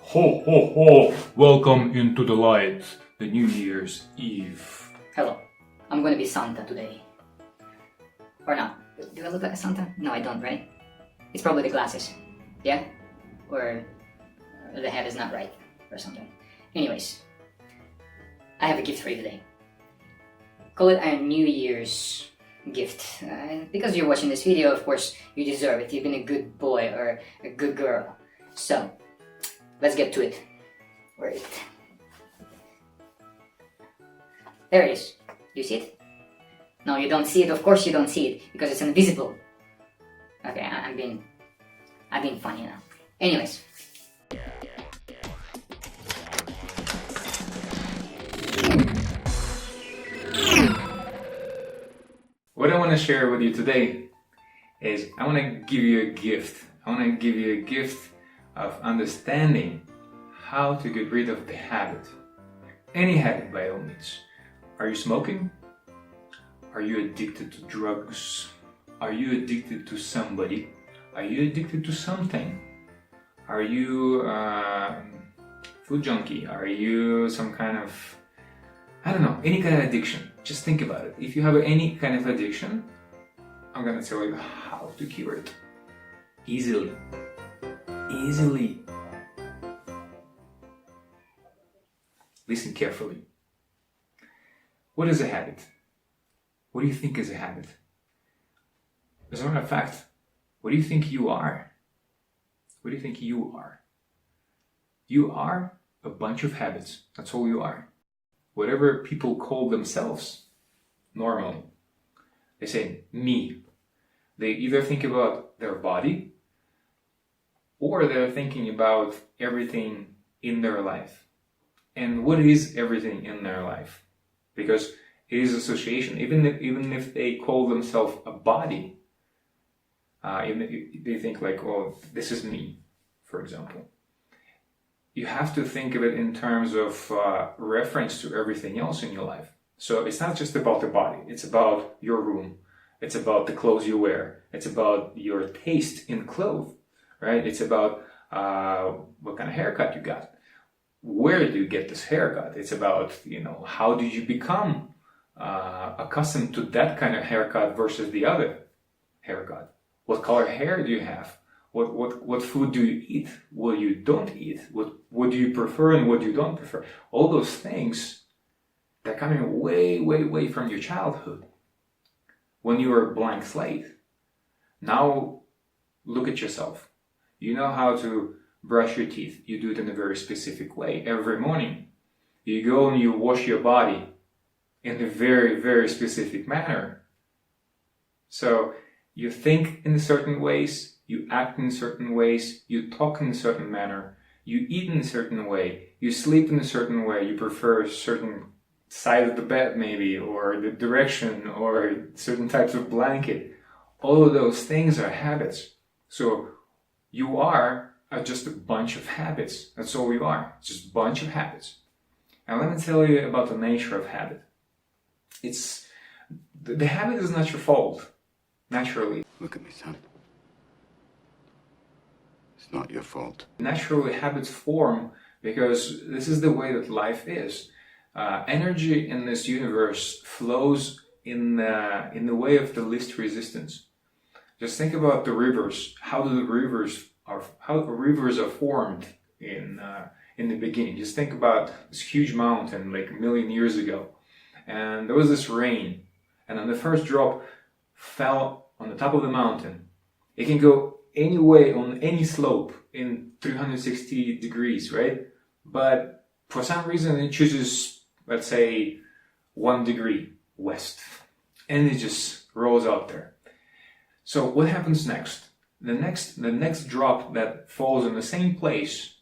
Ho ho ho! Welcome into the light, the New Year's Eve. Hello, I'm gonna be Santa today. Or not. Do I look like a Santa? No, I don't, right? It's probably the glasses. Yeah? Or the head is not right, or something. Anyways, I have a gift for you today. Call it a New Year's gift. Because you're watching this video, of course, you deserve it. You've been a good boy or a good girl. So, let's get to it. Where is it? There it is. Do you see it? No, you don't see it. Of course you don't see it because it's invisible. Okay, I'm being funny now. Anyways. What I want to share with you today is I want to give you a gift. I want to give you a gift of understanding how to get rid of the habit. Any habit by all means. Are you smoking? Are you addicted to drugs? Are you addicted to somebody? Are you addicted to something? Are you food junkie? Are you some kind of, I don't know, any kind of addiction? Just think about it. If you have any kind of addiction, I'm gonna tell you how to cure it. Easily. Easily. Listen carefully. What is a habit? What do you think is a habit? As a matter of fact, what do you think you are? What do you think you are? You are a bunch of habits. That's all you are. Whatever people call themselves, normally, they say me. They either think about their body or they're thinking about everything in their life. And what is everything in their life? Because it is association. Even if they call themselves a body, even if they think like, oh, this is me, for example. You have to think of it in terms of reference to everything else in your life. So it's not just about the body. It's about your room. It's about the clothes you wear. It's about your taste in clothes, right? It's about what kind of haircut you got. Where do you get this haircut? It's about, how did you become accustomed to that kind of haircut versus the other haircut? What color hair do you have? What food do you eat? What you don't eat? What do you prefer and what you don't prefer? All those things, they're coming way, way, way from your childhood. When you were a blank slate. Now, look at yourself. You know how to brush your teeth. You do it in a very specific way every morning. You go and you wash your body in a very, very specific manner. So you think in certain ways, you act in certain ways, you talk in a certain manner, you eat in a certain way, you sleep in a certain way, you prefer a certain side of the bed maybe, or the direction, or certain types of blanket. All of those things are habits. So you are just a bunch of habits. That's all you are. Just a bunch of habits. And let me tell you about the nature of habit. The habit is not your fault, naturally. Look at me, son. It's not your fault. Naturally, habits form because this is the way that life is. Energy in this universe flows in the way of the least resistance. Just think about the rivers. How the rivers are formed in the beginning. Just think about this huge mountain like a million years ago, and there was this rain, and then the first drop fell on the top of the mountain. It can go any way on any slope in 360 degrees, right? But for some reason it chooses, let's say, 1 degree west, and it just rolls out there. So what happens next? The next drop that falls in the same place,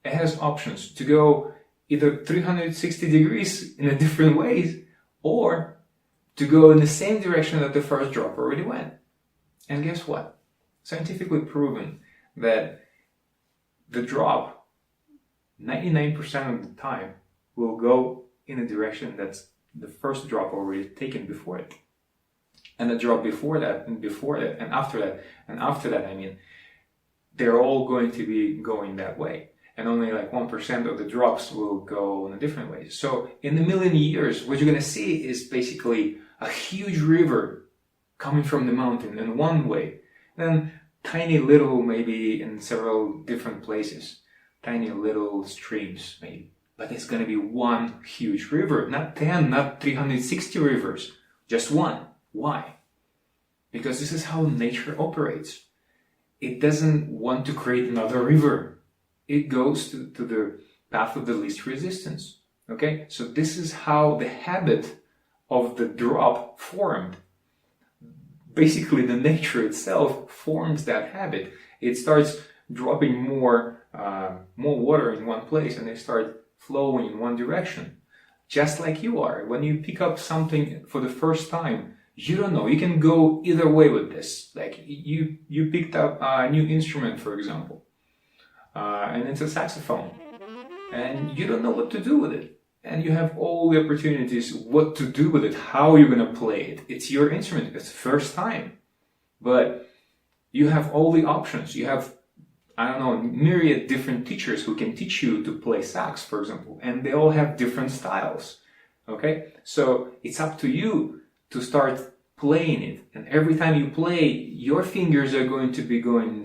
it has options to go either 360 degrees in a different ways, or to go in the same direction that the first drop already went. And guess what? Scientifically proven that the drop, 99% of the time, will go in a direction that's the first drop already taken before it. And the drop before that, and before that, and after that, I mean, they're all going to be going that way. and only like 1% of the drops will go in a different way. So in a million years, what you're going to see is basically a huge river coming from the mountain in one way, then tiny little, maybe in several different places, tiny little streams maybe. But it's going to be one huge river, not 10, not 360 rivers, just one. Why? Because this is how nature operates. It doesn't want to create another river. It goes to the path of the least resistance. Okay? So this is how the habit of the drop formed. Basically, the nature itself forms that habit. It starts dropping more water in one place, and they start flowing in one direction. Just like you are. When you pick up something for the first time, you don't know. You can go either way with this. Like you picked up a new instrument, for example, and it's a saxophone, and you don't know what to do with it. And you have all the opportunities what to do with it, how you're going to play it. It's your instrument. It's the first time. But you have all the options. You have, I don't know, myriad different teachers who can teach you to play sax, for example. And they all have different styles. Okay? So it's up to you to start playing it. And every time you play, your fingers are going to be going in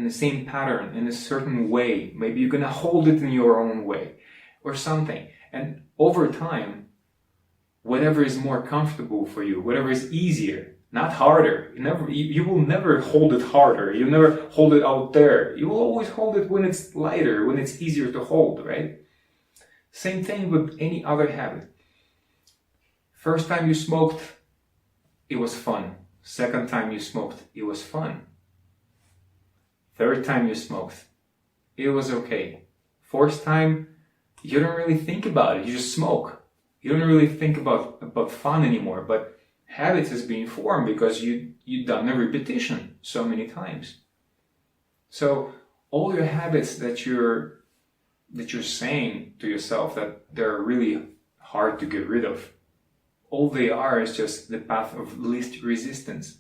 the same pattern, in a certain way. Maybe you're going to hold it in your own way. Or something. And over time, whatever is more comfortable for you, whatever is easier, not harder. You will never hold it harder. You never hold it out there. You will always hold it when it's lighter, when it's easier to hold, right? Same thing with any other habit. First time you smoked, it was fun. Second time you smoked, it was fun. Third time you smoked, it was okay. Fourth time, you don't really think about it. You just smoke. You don't really think about fun anymore. But habits is being formed because you've done a repetition so many times. So all your habits that you're saying to yourself that they're really hard to get rid of, all they are is just the path of least resistance.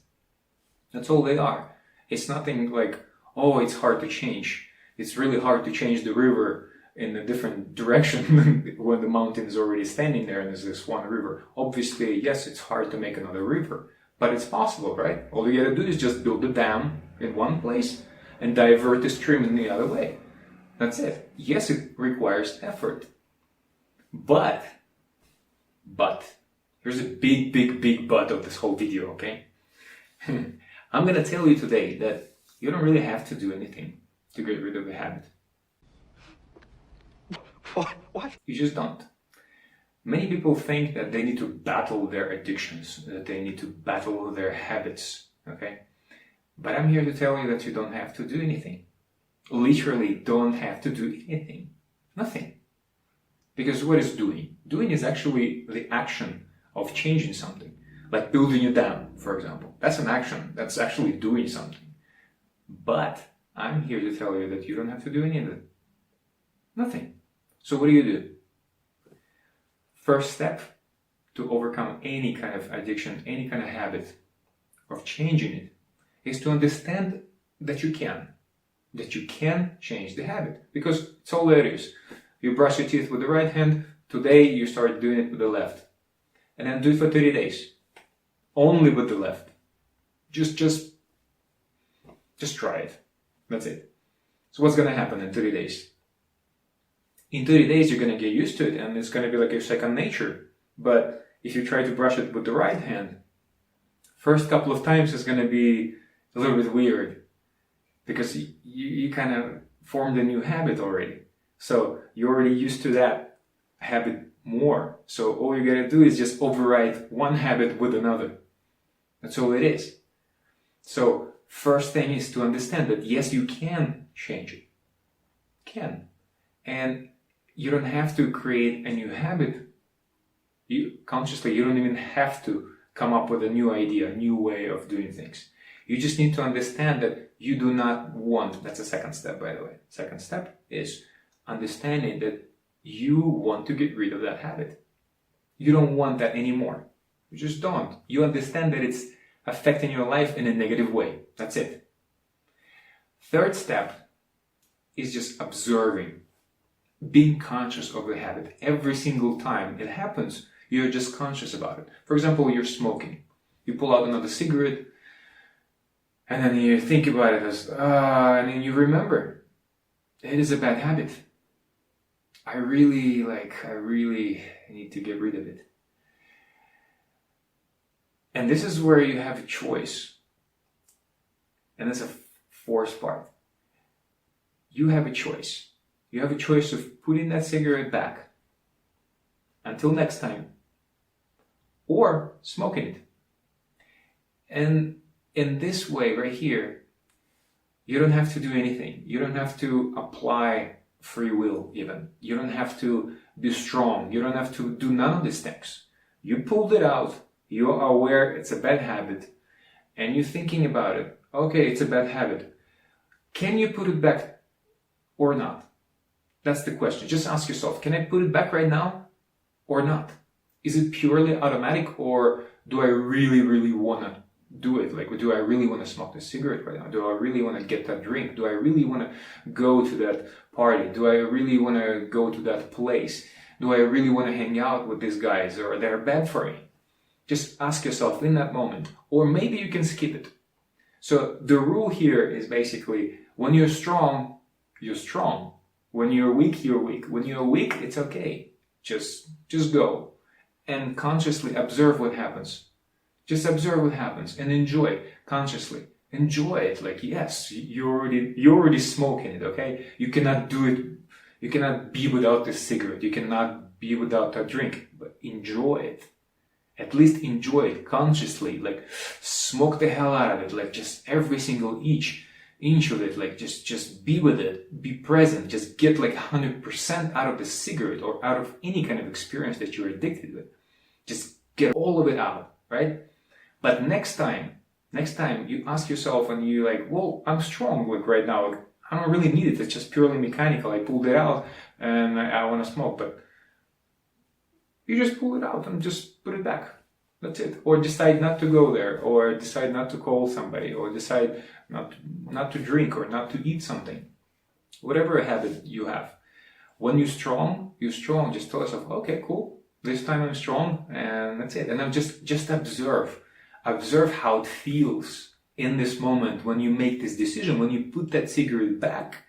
That's all they are. It's nothing like, oh, it's hard to change. It's really hard to change the river in a different direction when the mountain is already standing there and there's this one river. Obviously, yes, it's hard to make another river, but it's possible, right? All you gotta do is just build a dam in one place and divert the stream in the other way. That's it. Yes, it requires effort. But, here's a big but of this whole video, okay? I'm gonna tell you today that you don't really have to do anything to get rid of a habit. What? You just don't. Many people think that they need to battle their addictions, that they need to battle their habits, okay? But I'm here to tell you that you don't have to do anything. Literally don't have to do anything. Nothing. Because what is doing? Doing is actually the action of changing something. Like building a dam, for example. That's an action. That's actually doing something. But I'm here to tell you that you don't have to do any of it. Nothing. So what do? First step to overcome any kind of addiction, any kind of habit, of changing it, is to understand that you can change the habit. Because it's all there is. You brush your teeth with the right hand, today you start doing it with the left. And then do it for 30 days. Only with the left. Just try it. That's it. So what's going to happen in 30 days? In 30 days, you're going to get used to it and it's going to be like your second nature. But if you try to brush it with the right hand, first couple of times it's going to be a little bit weird because you kind of formed a new habit already. So you're already used to that habit more. So all you got to do is just override one habit with another. That's all it is. So first thing is to understand that yes, you can change it. Can. And you don't have to create a new habit. You don't even have to come up with a new idea, a new way of doing things. You just need to understand that you do not want, that's the second step, by the way. Second step is understanding that you want to get rid of that habit. You don't want that anymore. You just don't. You understand that it's affecting your life in a negative way. That's it. Third step is just observing, being conscious of the habit. Every single time it happens, you're just conscious about it. For example, you're smoking. You pull out another cigarette, and then you think about it as, and then you remember, it is a bad habit. I really need to get rid of it. And this is where you have a choice. And that's a fourth part. You have a choice. You have a choice of putting that cigarette back until next time, or smoking it. And in this way right here, you don't have to do anything. You don't have to apply free will even. You don't have to be strong. You don't have to do none of these things. You pulled it out. You are aware it's a bad habit. And you're thinking about it. Okay, it's a bad habit. Can you put it back or not? That's the question. Just ask yourself, can I put it back right now or not? Is it purely automatic, or do I really want to do it? Like, do I really want to smoke the cigarette right now? Do I really want to get that drink? Do I really want to go to that party? Do I really want to go to that place? Do I really want to hang out with these guys, or they're bad for me? Just ask yourself in that moment, or maybe you can skip it. So the rule here is basically, when you're strong, you're strong. When you're weak, you're weak. When you're weak, it's okay. Just go and consciously observe what happens. Just observe what happens and enjoy consciously. Enjoy it. Like, yes, you're already smoking it, okay? You cannot do it. You cannot be without this cigarette. You cannot be without that drink, but enjoy it. At least enjoy it consciously. Like, smoke the hell out of it. Like, just every single inch of it. Like, just be with it. Be present. Just get like 100% out of the cigarette, or out of any kind of experience that you're addicted with. Just get all of it out, right? But next time you ask yourself, and you're like, well, I'm strong, like right now, like, I don't really need it. It's just purely mechanical. I pulled it out and I want to smoke, but you just pull it out and just put it back. That's it. Or decide not to go there, or decide not to call somebody, or decide not to drink, or not to eat something. Whatever habit you have. When you're strong, just tell yourself, okay, cool. This time I'm strong, and that's it. And then just observe. Observe how it feels in this moment when you make this decision, when you put that cigarette back.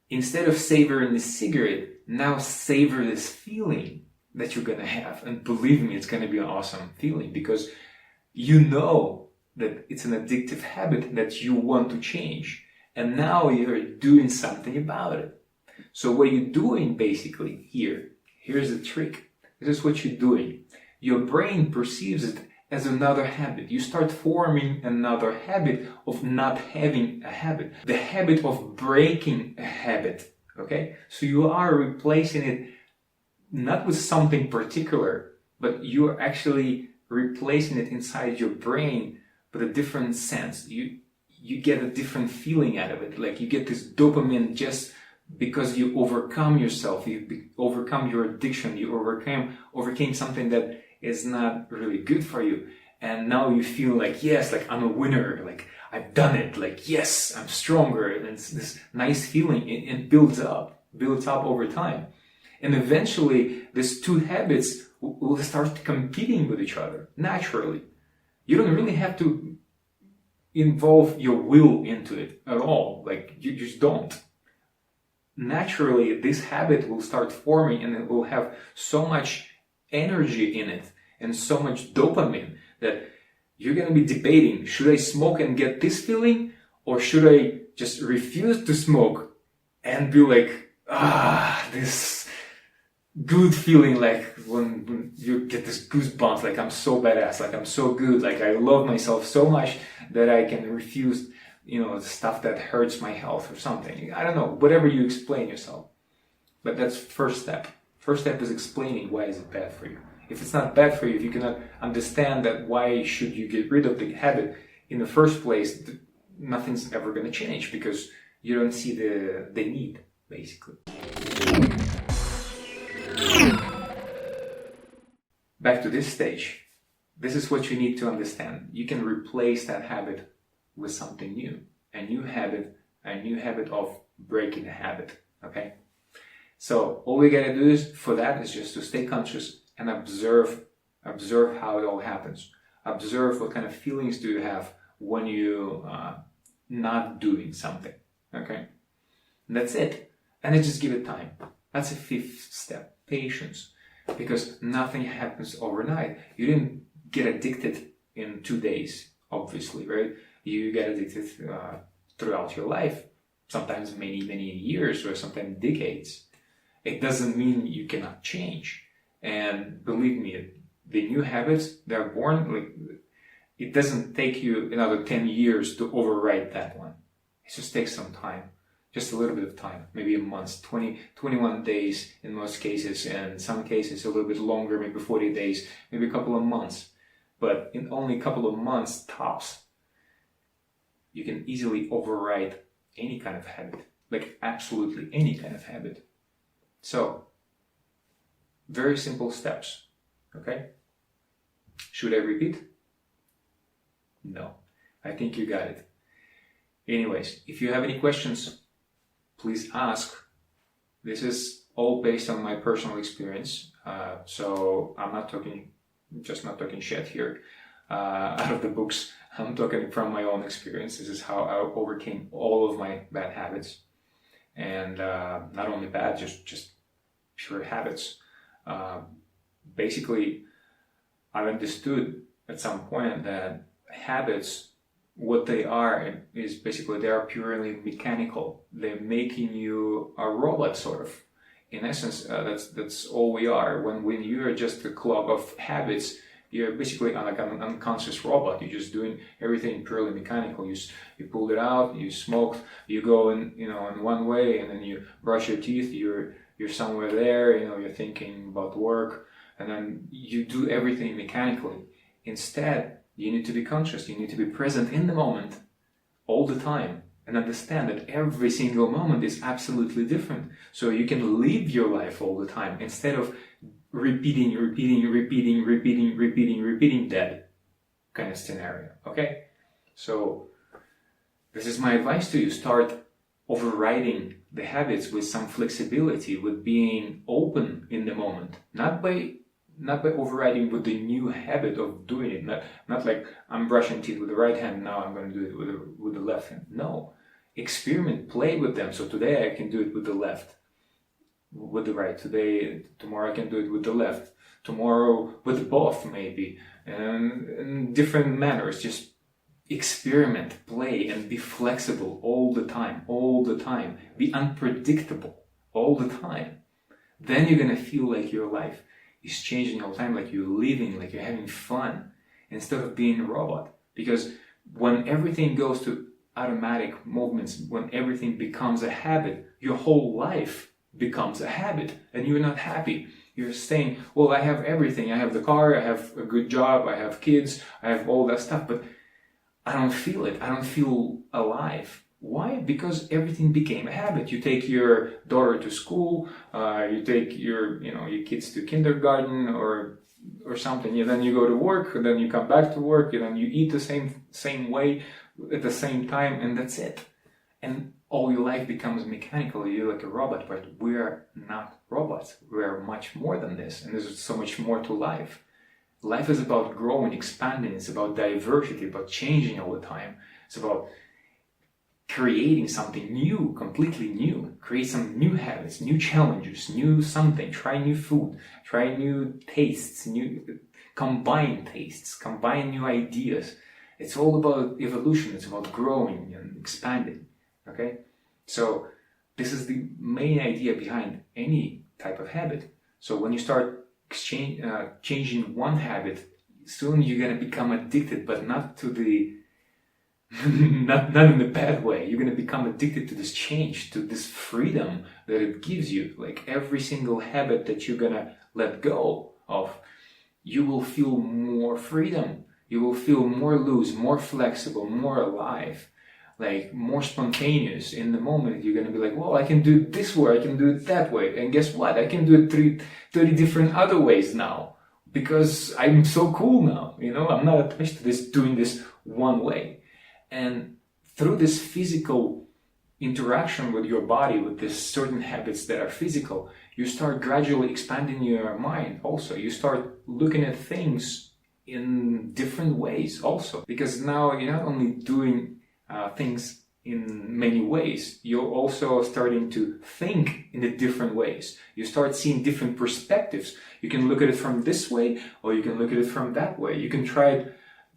Instead of savoring the cigarette, now savor this feeling that you're going to have. And believe me, it's going to be an awesome feeling, because you know that it's an addictive habit that you want to change. And now you're doing something about it. So what you're doing basically here's the trick. This is what you're doing. Your brain perceives it as another habit. You start forming another habit of not having a habit. The habit of breaking a habit. Okay? So you are replacing it not with something particular, but you're actually replacing it inside your brain with a different sense. You get a different feeling out of it. Like, you get this dopamine just because you overcome yourself, you overcome your addiction, you overcame something that is not really good for you. And now you feel like, yes, like I'm a winner, like I've done it, like, yes, I'm stronger. And it's this nice feeling. It builds up over time. And eventually these two habits will start competing with each other naturally. You don't really have to involve your will into it at all. Like, you just don't. Naturally, this habit will start forming, and it will have so much energy in it and so much dopamine that you're going to be debating, should I smoke and get this feeling, or should I just refuse to smoke and be like, this good feeling, like when you get this goosebumps, like I'm so badass, like I'm so good, like I love myself so much that I can refuse, stuff that hurts my health or something. I don't know, whatever you explain yourself. But that's first step. First step is explaining why is it bad for you. If it's not bad for you, if you cannot understand that, why should you get rid of the habit in the first place, nothing's ever going to change, because you don't see the need, basically. Back to this stage. This is what you need to understand. You can replace that habit with something new. A new habit, a new habit of breaking a habit, okay? So all we gotta do is, for that, is just to stay conscious and observe how it all happens. Observe what kind of feelings do you have when you not doing something, okay? And that's it. And then just give it time. That's a fifth step, patience. Because nothing happens overnight. You didn't get addicted in 2 days, obviously, right? You get addicted throughout your life, sometimes many, many years, or sometimes decades. It doesn't mean you cannot change. And believe me, the new habits, they're born, like, it doesn't take you another 10 years to overwrite that one. It just takes some time. Just a little bit of time, maybe a month, 21 days in most cases, and in some cases a little bit longer, maybe 40 days, maybe a couple of months. But in only a couple of months tops, you can easily override any kind of habit, like absolutely any kind of habit. So, very simple steps, okay? Should I repeat? No, I think you got it. Anyways, if you have any questions, please ask. This is all based on my personal experience, so I'm not talking shit here out of the books. I'm talking from my own experience. This is how I overcame all of my bad habits, and not only bad, just pure habits. Basically, I've understood at some point that habits, what they are is basically they are purely mechanical. They're making you a robot, sort of. In essence, that's all we are. When you are just a clog of habits, you're basically like an unconscious robot. You're just doing everything purely mechanical. You pulled it out, you smoked, you go in one way, and then you brush your teeth. You're somewhere there. You're thinking about work, and then you do everything mechanically. Instead, you need to be conscious, you need to be present in the moment all the time and understand that every single moment is absolutely different. So you can live your life all the time instead of repeating that kind of scenario, okay? So this is my advice to you. Start overriding the habits with some flexibility, with being open in the moment, not by overriding with the new habit of doing it. Not like I'm brushing teeth with the right hand, now I'm going to do it with the left hand. No. Experiment, play with them. So today I can do it with the left, with the right. Tomorrow I can do it with the left. Tomorrow with both, maybe. And in different manners. Just experiment, play, and be flexible all the time. Be unpredictable all the time. Then you're going to feel like your life is changing all the time, like you're living, like you're having fun, instead of being a robot. Because when everything goes to automatic movements, when everything becomes a habit, your whole life becomes a habit, and you're not happy. You're saying, well, I have everything. I have the car, I have a good job, I have kids, I have all that stuff, but I don't feel it. I don't feel alive. Why? Because everything became a habit. You take your daughter to school, you take your kids to kindergarten or something. And then you go to work, and then you come back to work, and then you eat the same way at the same time, and that's it. And all your life becomes mechanical. You're like a robot, but we're not robots. We're much more than this, and there's so much more to life. Life is about growing, expanding. It's about diversity, about changing all the time. It's about creating something new, completely new. Create some new habits, new challenges, new something. Try new food, try new tastes, combine tastes, combine new ideas. It's all about evolution. It's about growing and expanding. Okay? So this is the main idea behind any type of habit. So when you start changing one habit, soon you're gonna become addicted, but not to the not in a bad way. You're gonna become addicted to this change, to this freedom that it gives you. Like every single habit that you're gonna let go of, you will feel more freedom. You will feel more loose, more flexible, more alive, like more spontaneous in the moment. You're gonna be like, well, I can do it this way, I can do it that way, and guess what? I can do it 30 different other ways now, because I'm so cool now. I'm not attached to doing this one way. And through this physical interaction with your body, with these certain habits that are physical, you start gradually expanding your mind also. You start looking at things in different ways also. Because now you're not only doing things in many ways, you're also starting to think in the different ways. You start seeing different perspectives. You can look at it from this way, or you can look at it from that way. You can try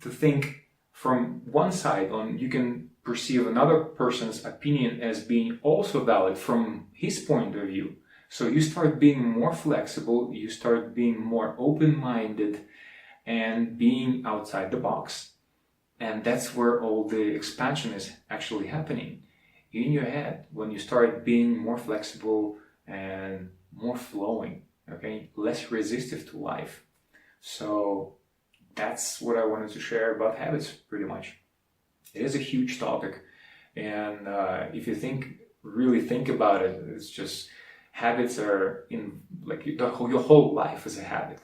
to think from one side on, you can perceive another person's opinion as being also valid from his point of view. So you start being more flexible, you start being more open-minded and being outside the box. And that's where all the expansion is actually happening in your head, when you start being more flexible and more flowing, okay, less resistive to life. So that's what I wanted to share about habits, pretty much. It is a huge topic, and if you really think about it, it's just habits are in like your whole life is a habit.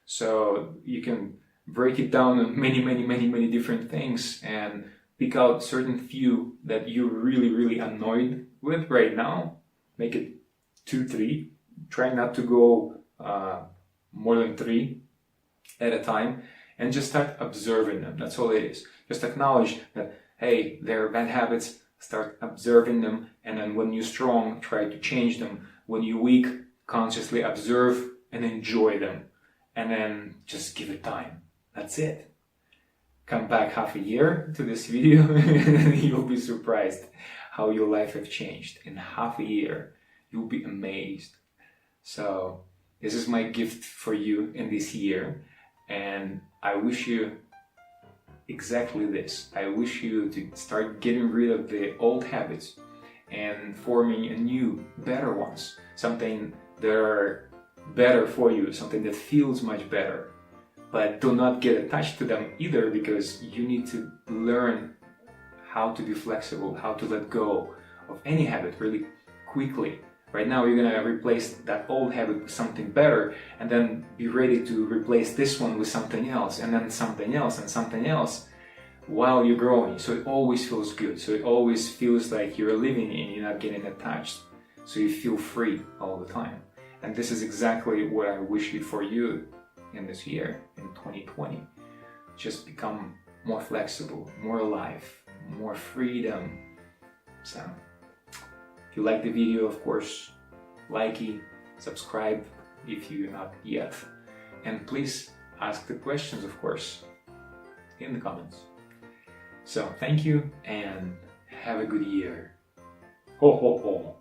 So you can break it down in many different things and pick out certain few that you're really annoyed with right now. Make it 2, 3. Try not to go more than 3 at a time, and just start observing them. That's all it is. Just acknowledge that, hey, they're bad habits, start observing them, and then when you're strong, try to change them. When you're weak, consciously observe and enjoy them. And then just give it time. That's it. Come back half a year to this video and you'll be surprised how your life has changed. In half a year, you'll be amazed. So this is my gift for you in this year. And I wish you exactly this. I wish you to start getting rid of the old habits and forming a new, better ones. Something that are better for you, something that feels much better. But do not get attached to them either, because you need to learn how to be flexible, how to let go of any habit really quickly. Right now you're gonna replace that old habit with something better, and then be ready to replace this one with something else, and then something else and something else while you're growing. So it always feels good. So it always feels like you're living and you're not getting attached. So you feel free all the time. And this is exactly what I wish for you in this year, in 2020. Just become more flexible, more alive, more freedom. So if you like the video, of course, like it, subscribe if you're not yet, and please ask the questions, of course, in the comments. So thank you and have a good year. Ho ho ho.